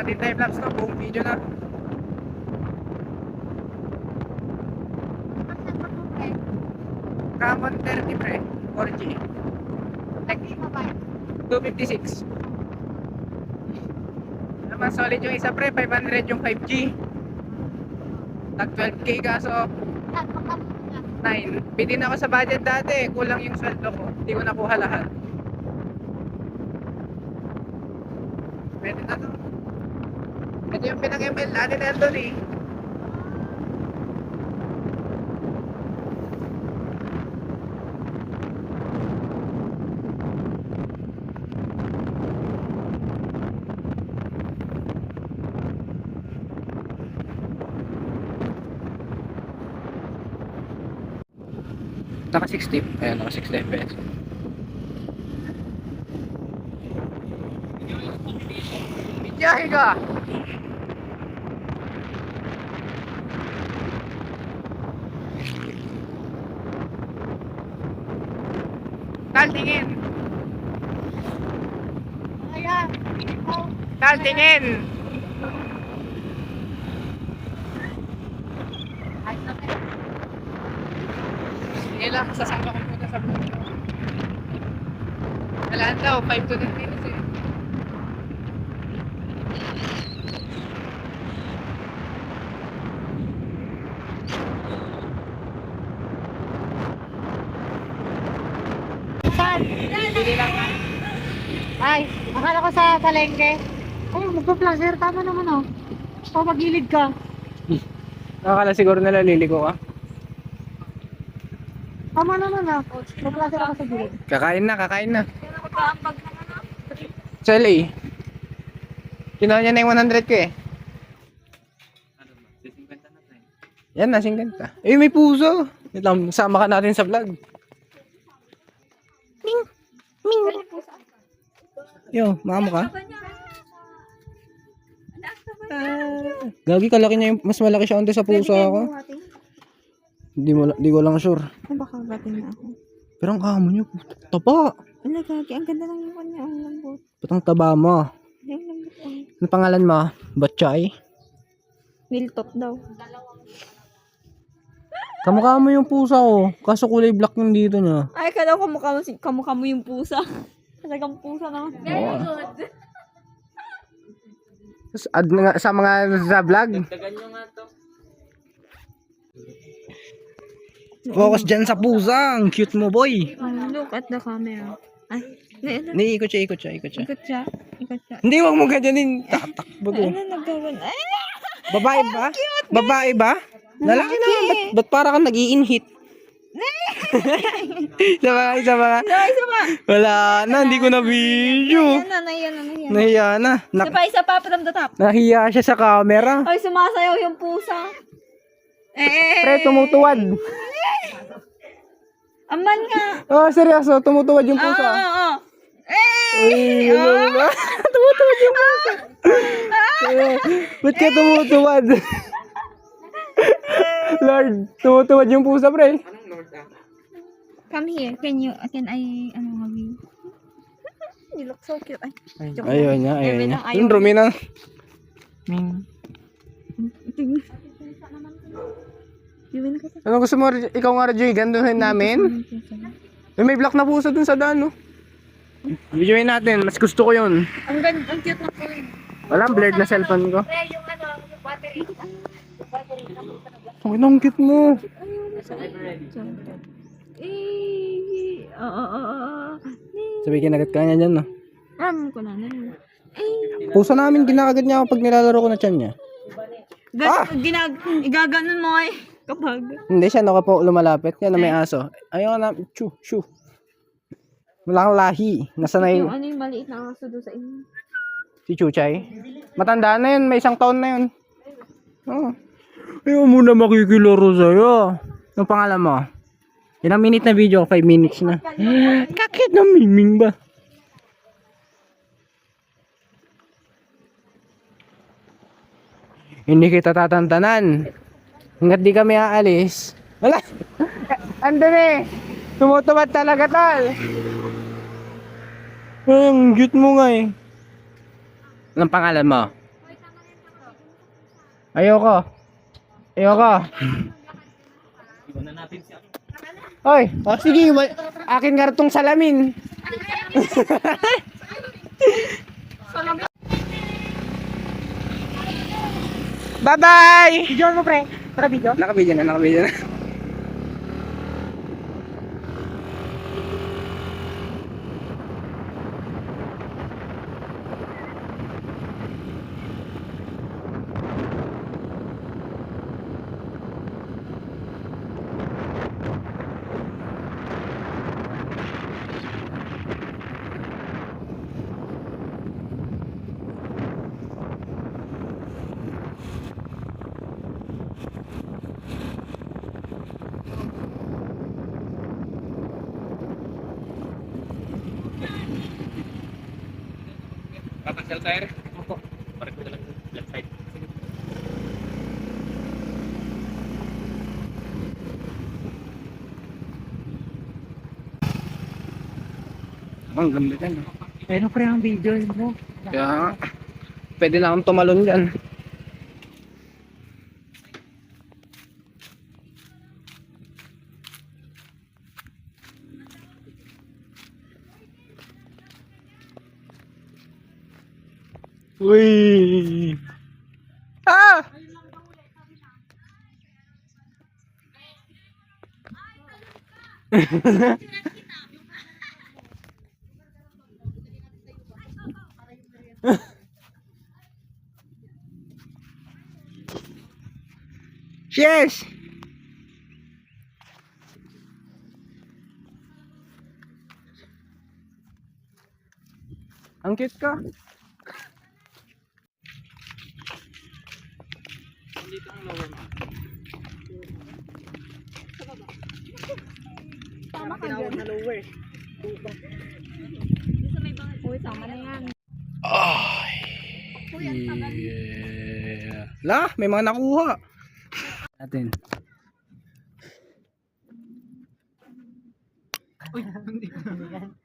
natin time-lapse to, buong video na. Camon 30 pre, 4G. Like 256. Naman solid yung isa pre, 500 yung 5G. Tag 12k kaso 9. Bitin ako sa budget dati, kulang yung sweldo ko. Hindi ko nakuha lahat. Pwede na to. Ito yung pinag-ML natin nandun eh. Naka 60. Ayan, naka 60 FPS. Biyahe ka! Tal, tingin! Tal, tingin! Sige lang, sasama ko muna sa vlog. Kailangan daw, 5 to 10 minutes eh. Bili lang ha. Ay, akala ko sa palengke. Ay, magpa-placer. Tama naman oh. O, magilid ka. Nakakala siguro naliligo ka. Tama naman ah. Mag-placer ako sa gilid. Kakain na, kakain na. Sa LA. Kinuha niya na yung 100 ko eh. Yan na, 50. Eh, may puso. Wait lang, sama ka natin sa vlog. Ming! Ming! Yo, mamo ka? Gagi, kalaki niya yung, mas malaki siya onte sa puso ako. Di ko lang sure. Ay, baka batin na ako. Pero ang kamo niyo, taba. Ano, gagi, ang ganda lang yung kanya. Ang lambot. Ba't ang taba mo? Ay, ang lambot. Ano pangalan mo? Batchay? Miltot daw. Kamukha mo yung pusa ko. Kaso kulay black yung dito niya. Ay, kala ko kamukha mo yung pusa. Talagang pusa naman. Very good. Tapos add na nga sa mga sa vlog. Dagdagan nyo nga to. Focus dyan sa pusa. Ang cute mo, boy. Look at the camera. Ay, Ikot siya. ikot siya. Hindi, wag mo ganyanin. Tatakbo to. Ano, nagkawan? Ay, Babae ba? Babae ba? Lalaki na. Ba't para kang nag-i-inhit? Isa ba? Wala na, hindi ko na video. Nahiya. Nahiya na. Isa pa, from the top. Nahiya siya sa camera. Ay, sumasayaw yung pusa. Pre, tumutuwad. Aman nga. Oh, seryoso, tumutuwad yung pusa. Oo. Uy, ano ba? Tumutuwad yung pusa. Ba't ka tumutuwad? Lord, tumutuwad yung pusa, pre. Come here. Can I, mag you look so cute. Ay, Ayaw niya. Ayaw. Yung rumi na. Ano gusto mo, ikaw nga, Joy, ganduhin namin? May black na pusa dun sa daan, no? Videoin natin, mas gusto ko yun. Ang ganda, ang cute na po yun. Walang blurred na cellphone ko. Yung battery. Ang cute mo. Sabi kinagat ka niya dyan, no? Ko na. Pusa namin, kinakagat niya ako pag nilalaro ko na tiyan niya. Igaganon mo eh. Kapag. Hindi siya, no, po lumalapit. Yan na may aso. Ayaw na, shoo. Wala kang lahi. Nasanay. Yung ano yung maliit na aso doon sa inyo. Si Chuchay. Matanda na yun, may 1 taon na yun. Oo. Ayaw mo na makikilaro sa'yo. Anong pangalan mo? Ilang minute na video? 5 minutes na. Kakit na miming ba? Hindi kita tatantanan. Hanggat di kami aalis. Wala! Andun eh! Tumutuwad talaga, tal! Ang cute mo nga eh. Anong pangalan mo? Ayoko. Ayoko. Iwan na natin siya. Hoy, sige, akin nga tong salamin. Bye-bye! Video mo pre. Para video. Nakabidyo na. Kakasal tayo. Opo. Parang ko na lang left side. Ang ganda dyan. Pero pre ang video mo. Kaya, pwede na akong tumalon dyan. Uy! Ah! Yes! Ang cute ka. Dito ang lower mo. Tama ka dyan. Na lower. Sa may bangit. Uy, tama na yan. Ay. Uy, ang tagal. Yeah. La, may mga nakuha. Natin. Uy, hindi ko naman.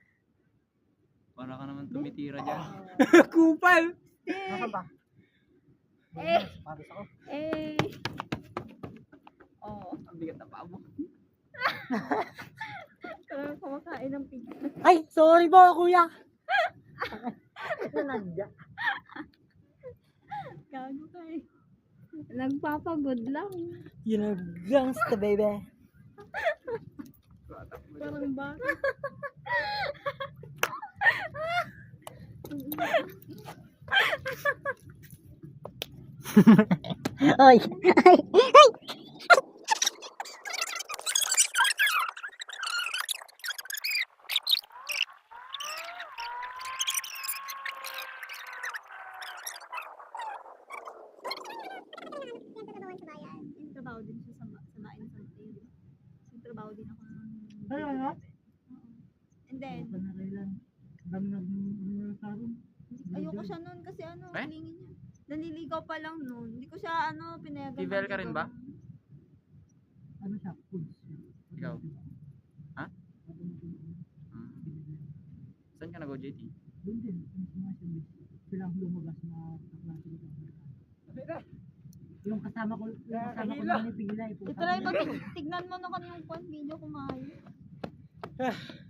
Para ka naman tumitira dyan. Kupal. Nasaan ba? Eh. Paris ako. Eh. Oo. Ang bigat na paa mo. Kaya kumakain ng pizza. Ay, sorry po kuya. Ito nandiyan. Gago ka eh. Nagpapagod lang. Yun ang gangsta baby. Parang bata. Ay. Yung trabaho din siya sa Bain sa Mateo. Yung trabaho din ako ng... Ay, ano? And then, Panarailan. Dami nag-saron. ayoko siya nun kasi ano, Eh? hilingin niya. Naniligaw pa lang nun. Hindi ko siya ano, pinayagan. Tivel ka rin ba? Ano siya? Foods. Ikaw? Ha? Saan ka nag-go, JT? Doon din. Silang lumabas na kaklase ko. Yung kasama ko na ni Pilay. Itry mo, tignan mo na kanina yung video kung maayos.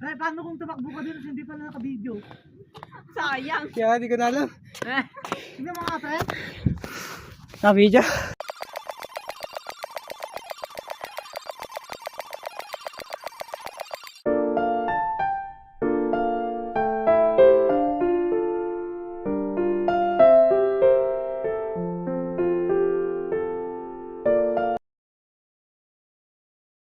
Ay, paano kung tumakbo ka din hindi pa na naka-video? Sayang. Kaya di ko na alam. Hindi mga pre. Na video.